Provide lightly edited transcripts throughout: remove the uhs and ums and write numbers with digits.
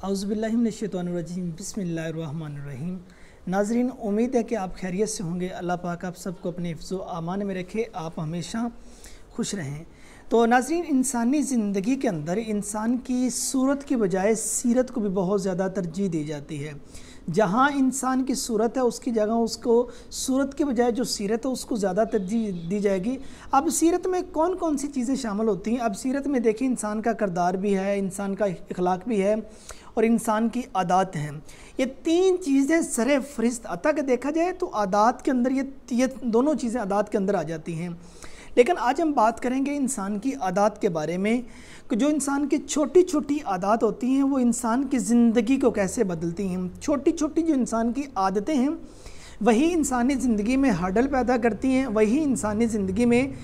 औज़ुबिल्लाहिमिनश्शैतानिर्रजीम बिस्मिल्लाहिर्रहमानिर्रहीम। नाज़रीन, उम्मीद है कि आप खैरियत से होंगे। अल्लाह पाक आप सबको अपने हिफ्ज़ व अमान में रखे, आप हमेशा खुश रहें। तो नाज़रीन, इंसानी ज़िंदगी के अंदर इंसान की सूरत की बजाय सीरत को भी बहुत ज़्यादा तरजीह दी जाती है। जहाँ इंसान की सूरत है उसकी जगह उसको सूरत के बजाय जो सीरत है उसको ज़्यादा तरजीह दी जाएगी। अब सीरत में कौन कौन सी चीज़ें शामिल होती हैं? अब सीरत में देखिए, इंसान का किरदार भी है, इंसान का इखलाक भी है और इंसान की आदात हैं। ये तीन चीज़ें सरे फरिस्त अतः के देखा जाए तो आदात के अंदर ये दोनों चीज़ें आदात के अंदर आ जाती हैं। लेकिन आज हम बात करेंगे इंसान की आदात के बारे में कि जो इंसान की छोटी छोटी आदात होती हैं वो इंसान की ज़िंदगी को कैसे बदलती हैं। छोटी छोटी जो इंसान की आदतें हैं वही इंसानी ज़िंदगी में हर्डल पैदा करती हैं, वही इंसानी ज़िंदगी में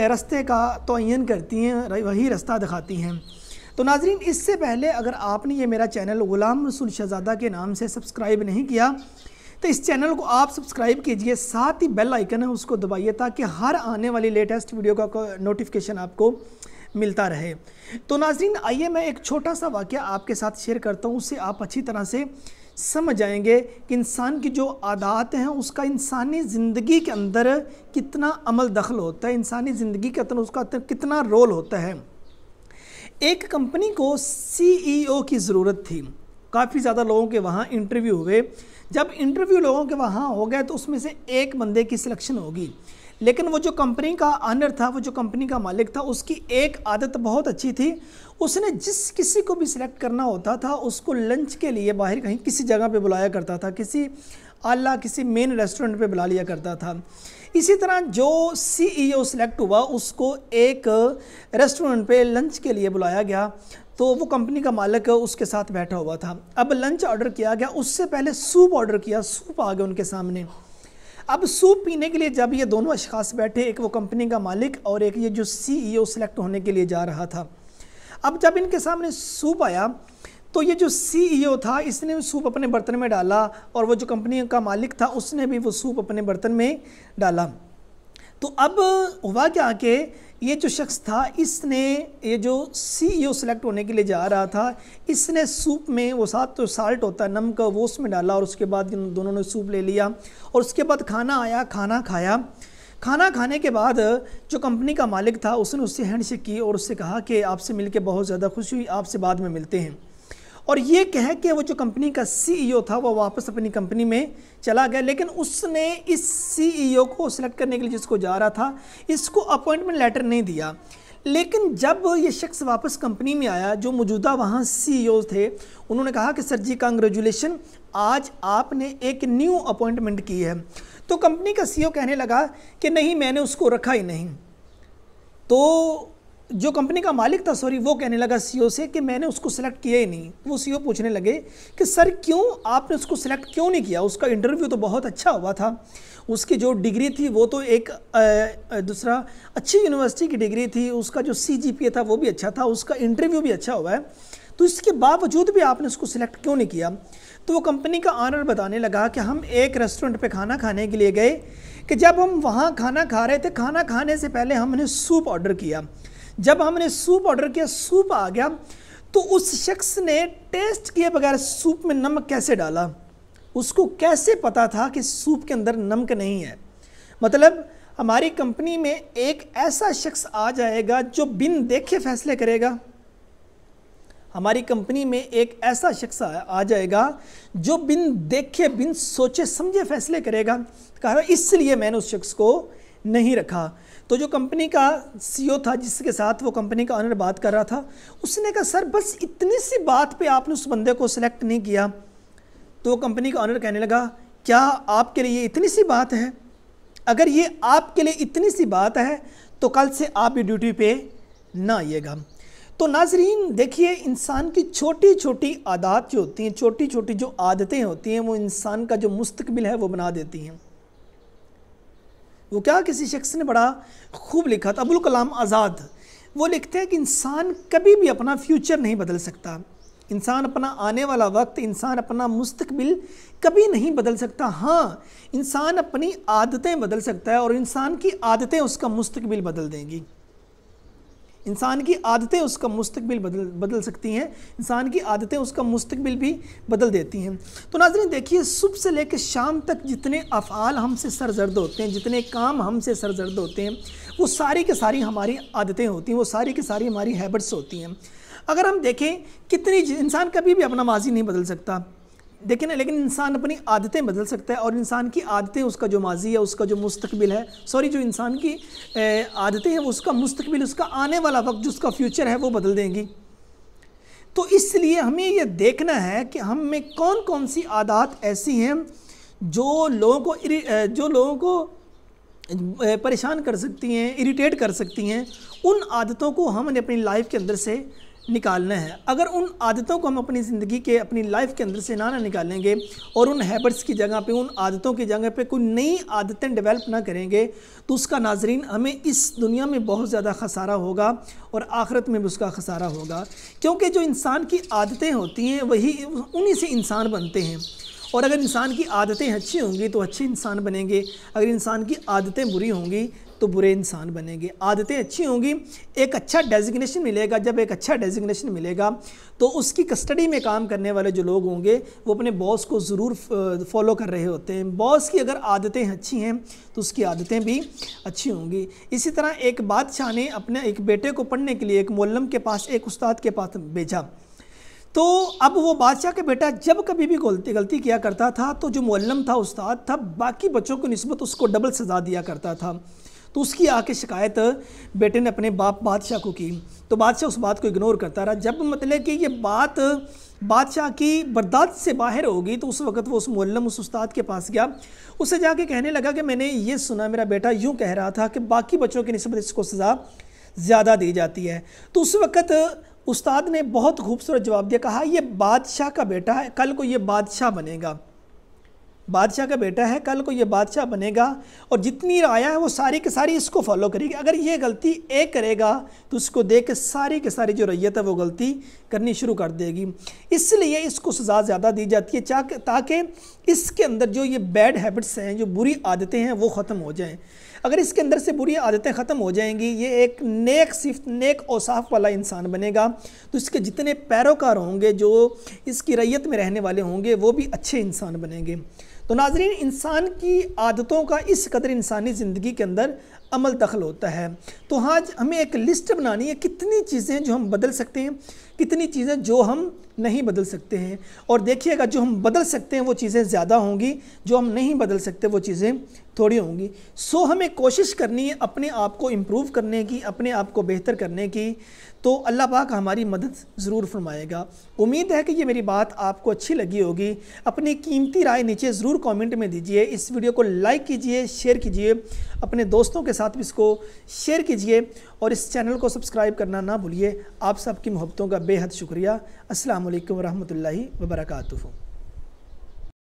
रास्ते का तयन करती हैं, वही रास्ता दिखाती हैं। तो नाज़रीन, इससे पहले अगर आपने ये मेरा चैनल ग़ुलाम रसूल शहज़ादा के नाम से सब्सक्राइब नहीं किया तो इस चैनल को आप सब्सक्राइब कीजिए, साथ ही बेल आइकन है उसको दबाइए ताकि हर आने वाली लेटेस्ट वीडियो का नोटिफिकेशन आपको मिलता रहे। तो नाज़रीन, आइए मैं एक छोटा सा वाक़या आपके साथ शेयर करता हूँ, उससे आप अच्छी तरह से समझ जाएंगे कि इंसान की जो आदात हैं उसका इंसानी ज़िंदगी के अंदर कितना अमल दखल होता है, इंसानी ज़िंदगी के अंदर उसका कितना रोल होता है। एक कंपनी को CEO की ज़रूरत थी। काफ़ी ज़्यादा लोगों के वहाँ इंटरव्यू हुए। जब इंटरव्यू लोगों के वहाँ हो गए तो उसमें से एक बंदे की सिलेक्शन होगी। लेकिन वो जो कंपनी का ऑनर था, वो जो कंपनी का मालिक था, उसकी एक आदत बहुत अच्छी थी। उसने जिस किसी को भी सिलेक्ट करना होता था उसको लंच के लिए बाहर कहीं किसी जगह पे बुलाया करता था, किसी आला किसी मेन रेस्टोरेंट पे बुला लिया करता था। इसी तरह जो CEO सिलेक्ट हुआ उसको एक रेस्टोरेंट पे लंच के लिए बुलाया गया, तो वो कंपनी का मालिक उसके साथ बैठा हुआ था। अब लंच ऑर्डर किया गया, उससे पहले सूप ऑर्डर किया, सूप आ गया उनके सामने। अब सूप पीने के लिए जब ये दोनों अशखास बैठे, एक वो कंपनी का मालिक और एक ये जो CEO सिलेक्ट होने के लिए जा रहा था, अब जब इनके सामने सूप आया तो ये जो CEO था इसने सूप अपने बर्तन में डाला और वो जो कंपनी का मालिक था उसने भी वो सूप अपने बर्तन में डाला। तो अब हुआ क्या कि ये जो शख्स था इसने, ये जो CEO सिलेक्ट होने के लिए जा रहा था, इसने सूप में वो साथ तो साल्ट होता है, नमक, वो उसमें डाला और उसके बाद इन दोनों ने सूप ले लिया और उसके बाद खाना आया, खाना खाया। खाना खाने के बाद जो कंपनी का मालिक था उसने उससे हैंडशेक की और उससे कहा कि आपसे मिलके बहुत ज़्यादा खुशी हुई, आपसे बाद में मिलते हैं। और ये कह के वो जो कंपनी का CEO था वो वापस अपनी कंपनी में चला गया। लेकिन उसने इस CEO को सिलेक्ट करने के लिए जिसको जा रहा था इसको अपॉइंटमेंट लेटर नहीं दिया। लेकिन जब ये शख्स वापस कंपनी में आया, जो मौजूदा वहाँ CEO थे, उन्होंने कहा कि सर जी कांग्रेचुलेशन, आज आपने एक न्यू अपॉइंटमेंट की है। तो कंपनी का CEO कहने लगा कि नहीं, मैंने उसको रखा ही नहीं। तो जो कंपनी का मालिक था, सॉरी, वो कहने लगा CEO से कि मैंने उसको सिलेक्ट किया ही नहीं। वो CEO पूछने लगे कि सर क्यों आपने उसको सिलेक्ट क्यों नहीं किया? उसका इंटरव्यू तो बहुत अच्छा हुआ था, उसकी जो डिग्री थी वो तो एक दूसरा अच्छी यूनिवर्सिटी की डिग्री थी, उसका जो CGPA था वो भी अच्छा था, उसका इंटरव्यू भी अच्छा हुआ है, तो इसके बावजूद भी आपने उसको सिलेक्ट क्यों नहीं किया? तो वो कंपनी का ऑनर बताने लगा कि हम एक रेस्टोरेंट पे खाना खाने के लिए गए कि जब हम वहाँ खाना खा रहे थे, खाना खाने से पहले हमने सूप ऑर्डर किया। जब हमने सूप ऑर्डर किया, सूप आ गया, तो उस शख्स ने टेस्ट किए बगैर सूप में नमक कैसे डाला? उसको कैसे पता था कि सूप के अंदर नमक नहीं है? मतलब हमारी कंपनी में एक ऐसा शख्स आ जाएगा जो बिन देखे फैसले करेगा। हमारी कंपनी में एक ऐसा शख्स आ जाएगा जो बिन देखे बिन सोचे समझे फैसले करेगा। कहा इसलिए मैंने उस शख्स को नहीं रखा। तो जो कंपनी का CEO था जिसके साथ वो कंपनी का ऑनर बात कर रहा था, उसने कहा सर बस इतनी सी बात पे आपने उस बंदे को सिलेक्ट नहीं किया। तो कंपनी का ऑनर कहने लगा क्या आपके लिए इतनी सी बात है? अगर ये आपके लिए इतनी सी बात है तो कल से आप भी ड्यूटी पे ना आइएगा। तो नाजरीन देखिए, इंसान की छोटी छोटी आदत जो होती हैं, छोटी छोटी जो आदतें होती हैं, वो इंसान का जो मुस्तकबिल है वो बना देती हैं। वो क्या, किसी शख्स ने बड़ा खूब लिखा था, अबुल कलाम आज़ाद, वो लिखते हैं कि इंसान कभी भी अपना फ्यूचर नहीं बदल सकता, इंसान अपना आने वाला वक्त, इंसान अपना मुस्तकबिल कभी नहीं बदल सकता। हाँ, इंसान अपनी आदतें बदल सकता है और इंसान की आदतें उसका मुस्तकबिल बदल देंगी। इंसान की आदतें उसका मुस्तकबिल बदल सकती हैं, इंसान की आदतें उसका मुस्तकबिल भी बदल देती हैं। तो नाज़रीन देखिए, सुबह से लेकर शाम तक जितने अफ़आल हमसे सरजर्द होते हैं, जितने काम हमसे सरजर्द होते हैं, वो सारी की सारी हमारी आदतें होती हैं, वो सारी की सारी हमारी हैबिट्स होती हैं। अगर हम देखें कितनी इंसान कभी भी अपना माजी नहीं बदल सकता, देखिए ना, लेकिन इंसान अपनी आदतें बदल सकता है, और इंसान की आदतें उसका जो माजी है, उसका जो मुस्तकबिल है, जो इंसान की आदतें हैं, उसका मुस्तकबिल, उसका आने वाला वक्त, जो उसका फ्यूचर है, वो बदल देंगी। तो इसलिए हमें ये देखना है कि हम में कौन कौन सी आदत ऐसी हैं जो लोगों को परेशान कर सकती हैं, इरिटेट कर सकती हैं। उन आदतों को हमने अपनी लाइफ के अंदर से निकालना है। अगर उन आदतों को हम अपनी ज़िंदगी के, अपनी लाइफ के अंदर से ना निकालेंगे और उन हैबिट्स की जगह पे, उन आदतों की जगह पे कोई नई आदतें डेवलप ना करेंगे, तो उसका नाज़रीन हमें इस दुनिया में बहुत ज़्यादा ख़सारा होगा और आखिरत में भी उसका ख़सारा होगा। क्योंकि जो इंसान की आदतें होती हैं वही उन्हीं से इंसान बनते हैं, और अगर इंसान की आदतें अच्छी होंगी तो अच्छे इंसान बनेंगे, अगर इंसान की आदतें बुरी होंगी तो बुरे इंसान बनेंगे। आदतें अच्छी होंगी, एक अच्छा डेजिग्नेशन मिलेगा। जब एक अच्छा डेजिग्नेशन मिलेगा तो उसकी कस्टडी में काम करने वाले जो लोग होंगे वो अपने बॉस को ज़रूर फॉलो कर रहे होते हैं। बॉस की अगर आदतें अच्छी हैं तो उसकी आदतें भी अच्छी होंगी। इसी तरह एक बादशाह ने अपने एक बेटे को पढ़ने के लिए एक मुअल्लिम के पास, एक उस्ताद के पास भेजा। तो अब वो बादशाह का बेटा जब कभी भी गलती किया करता था तो जो मुअल्लिम था, उस्ताद था, बाकी बच्चों की निस्बत उसको डबल सज़ा दिया करता था। तो उसकी आके शिकायत बेटे ने अपने बाप बादशाह को की, तो बादशाह उस बात को इग्नोर करता रहा। जब मतलब कि ये बात बादशाह की बर्दाश्त से बाहर होगी तो उस वक़्त वो उस मुअल्लिम, उस उस्ताद के पास गया, उससे जाके कहने लगा कि मैंने ये सुना, मेरा बेटा यूँ कह रहा था कि बाकी बच्चों की निस्बत इसको सज़ा ज़्यादा दी जाती है। तो उस वक़्त उस्ताद ने बहुत खूबसूरत जवाब दिया, कहा ये बादशाह का बेटा है, कल को ये बादशाह बनेगा, बादशाह का बेटा है, कल को ये बादशाह बनेगा, और जितनी राया है वो सारी की सारी इसको फॉलो करेगी। अगर ये गलती एक करेगा तो उसको देख के सारी की सारी जो रैयत है वो गलती करनी शुरू कर देगी। इसलिए इसको सज़ा ज़्यादा दी जाती है ताकि इसके अंदर जो ये बैड हैबिट्स हैं, जो बुरी आदतें हैं, वो ख़त्म हो जाएं। अगर इसके अंदर से बुरी आदतें ख़त्म हो जाएंगी, ये एक नेक औसाफ वाला इंसान बनेगा, तो इसके जितने पैरोकार होंगे, जो इसकी रैयत में रहने वाले होंगे, वो भी अच्छे इंसान बनेंगे। तो नाज़रीन, इंसान की आदतों का इस कदर इंसानी ज़िंदगी के अंदर अमल दखल होता है। तो हाँ, हमें एक लिस्ट बनानी है, कितनी चीज़ें जो हम बदल सकते हैं, कितनी चीज़ें जो हम नहीं बदल सकते हैं। और देखिएगा, जो हम बदल सकते हैं वो चीज़ें ज़्यादा होंगी, जो हम नहीं बदल सकते वो चीज़ें थोड़ी होंगी। सो हमें कोशिश करनी है अपने आप को इम्प्रूव करने की, अपने आप को बेहतर करने की, तो अल्लाह पाक हमारी मदद ज़रूर फरमाएगा। उम्मीद है कि ये मेरी बात आपको अच्छी लगी होगी। अपनी कीमती राय नीचे ज़रूर कमेंट में दीजिए। इस वीडियो को लाइक कीजिए, शेयर कीजिए, अपने दोस्तों के साथ भी इसको शेयर कीजिए, और इस चैनल को सब्सक्राइब करना ना भूलिए। आप सबकी मोहब्बतों का बेहद शुक्रिया। अस्सलाम वालेकुम रहमतुल्लाहि व बरकातुहू।